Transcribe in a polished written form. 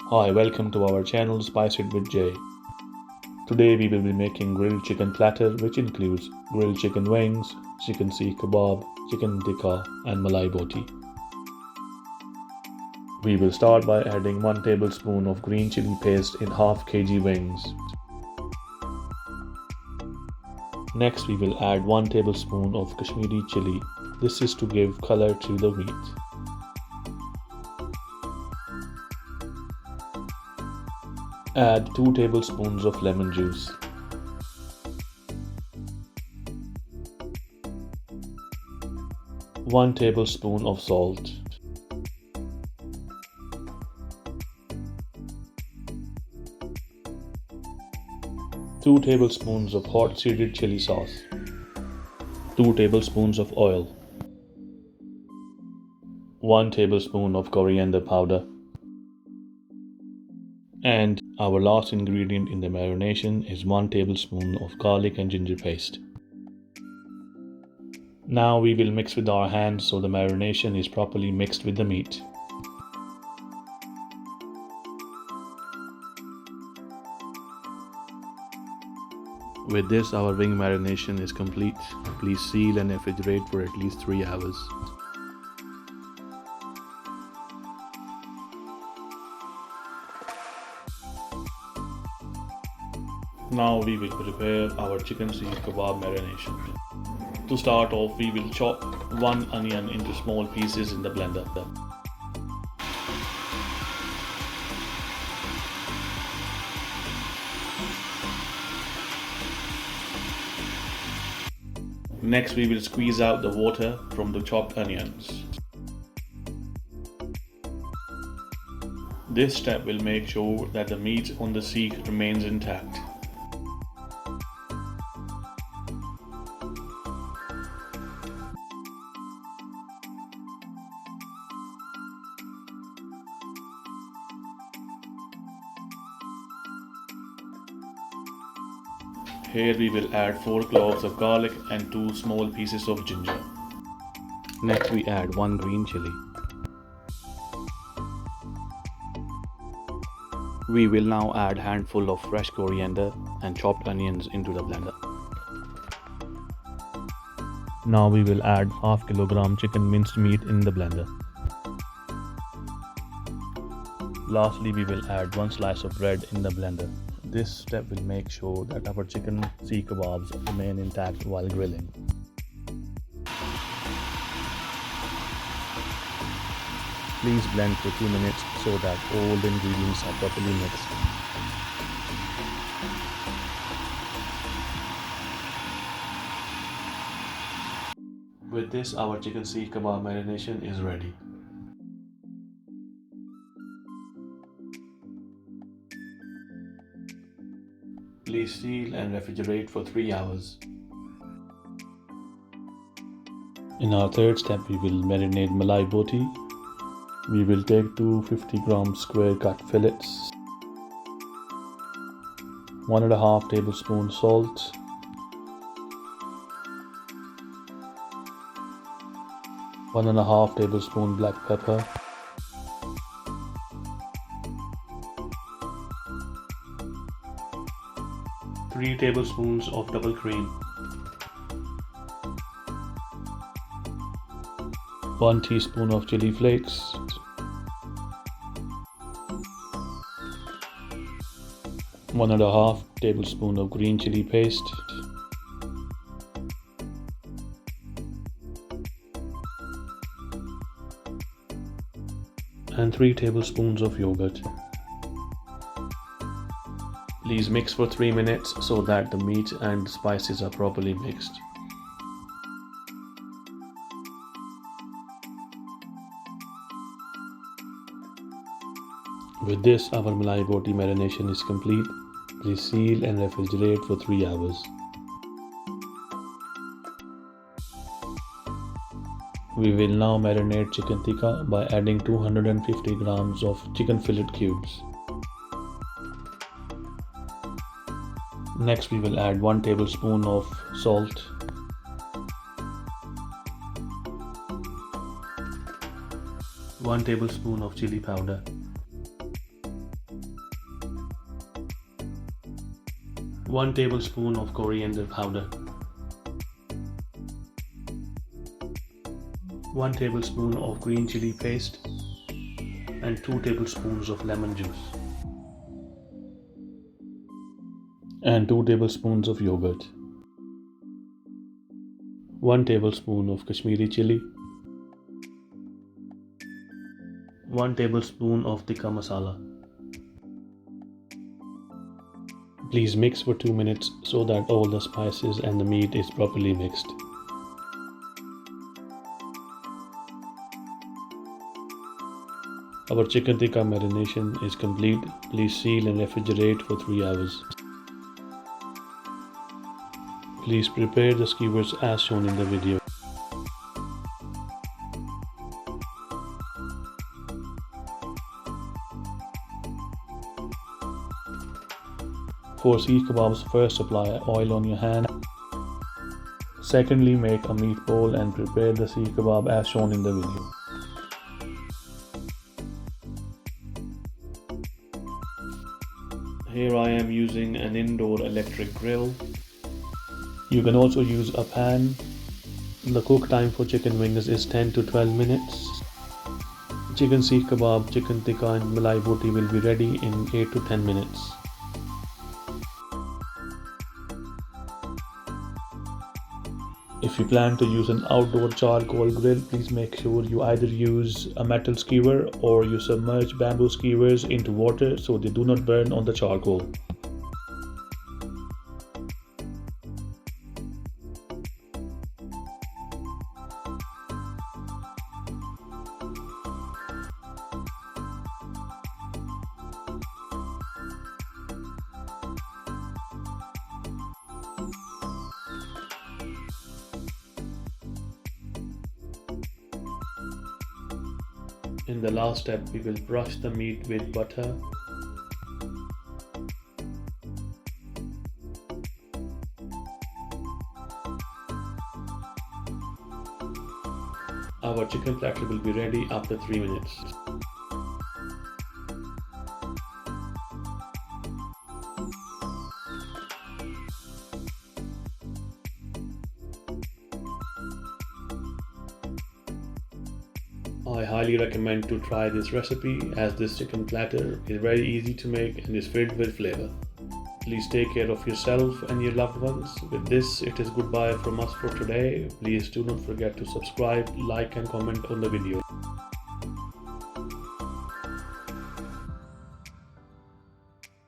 Hi, welcome to our channel Spice It with Jay. Today we will be making grilled chicken platter, which includes grilled chicken wings, chicken seekh kebab, chicken tikka and malai boti. We will start by adding 1 tablespoon of green chili paste in half kg wings. Next we will add 1 tablespoon of Kashmiri chilli. This is to give color to the meat. Add 2 tablespoons of lemon juice. One tablespoon of salt. Two tablespoons of hot seeded chili sauce. 2 tablespoons of oil. 1 tablespoon of coriander powder. And our last ingredient in the marination is 1 tablespoon of garlic and ginger paste. Now we will mix with our hands so the marination is properly mixed with the meat. With this, our wing marination is complete. Please seal and refrigerate for at least 3 hours. Now we will prepare our chicken seekh kebab marination. To start off, we will chop 1 onion into small pieces in the blender. Next, we will squeeze out the water from the chopped onions. This step will make sure that the meat on the seekh remains intact. Here we will add 4 cloves of garlic and 2 small pieces of ginger. Next we add 1 green chili. We will now add handful of fresh coriander and chopped onions into the blender. Now we will add half kilogram chicken minced meat in the blender. Lastly, we will add 1 slice of bread in the blender. This step will make sure that our chicken seekh kebabs remain intact while grilling. Please blend for 2 minutes so that all the ingredients are properly mixed. With this, our chicken seekh kebab marination is ready. Please seal and refrigerate for 3 hours. In our third step, we will marinate malai boti. We will take 2 50-gram square cut fillets, 1.5 tablespoons salt, 1.5 tablespoon black pepper, 3 tablespoons of double cream, 1 teaspoon of chili flakes, 1.5 tablespoon of green chili paste, and 3 tablespoons of yogurt. Please mix for 3 minutes so that the meat and spices are properly mixed. With this, our malai boti marination is complete. Please seal and refrigerate for 3 hours. We will now marinate chicken tikka by adding 250 grams of chicken fillet cubes. Next we will add 1 tablespoon of salt, 1 tablespoon of chili powder, 1 tablespoon of coriander powder, 1 tablespoon of green chili paste, and 2 tablespoons of lemon juice, and 2 tablespoons of yogurt, 1 tablespoon of Kashmiri chili, 1 tablespoon of tikka masala. Please mix for 2 minutes so that all the spices and the meat is properly mixed. Our chicken tikka marination is complete. Please seal and refrigerate for 3 hours. Please prepare the skewers as shown in the video. For seekh kebabs, first apply oil on your hand. Secondly, make a meatball and prepare the seekh kebab as shown in the video. Here I am using an indoor electric grill. You can also use a pan. The cook time for chicken wings is 10 to 12 minutes. Chicken seekh kebab, chicken tikka and malai boti will be ready in 8 to 10 minutes. If you plan to use an outdoor charcoal grill, please make sure you either use a metal skewer or you submerge bamboo skewers into water so they do not burn on the charcoal. In the last step, we will brush the meat with butter. Our chicken platter will be ready after 3 minutes. I highly recommend to try this recipe as this chicken platter is very easy to make and is filled with flavor. Please take care of yourself and your loved ones. With this, it is goodbye from us for today. Please do not forget to subscribe, like and comment on the video.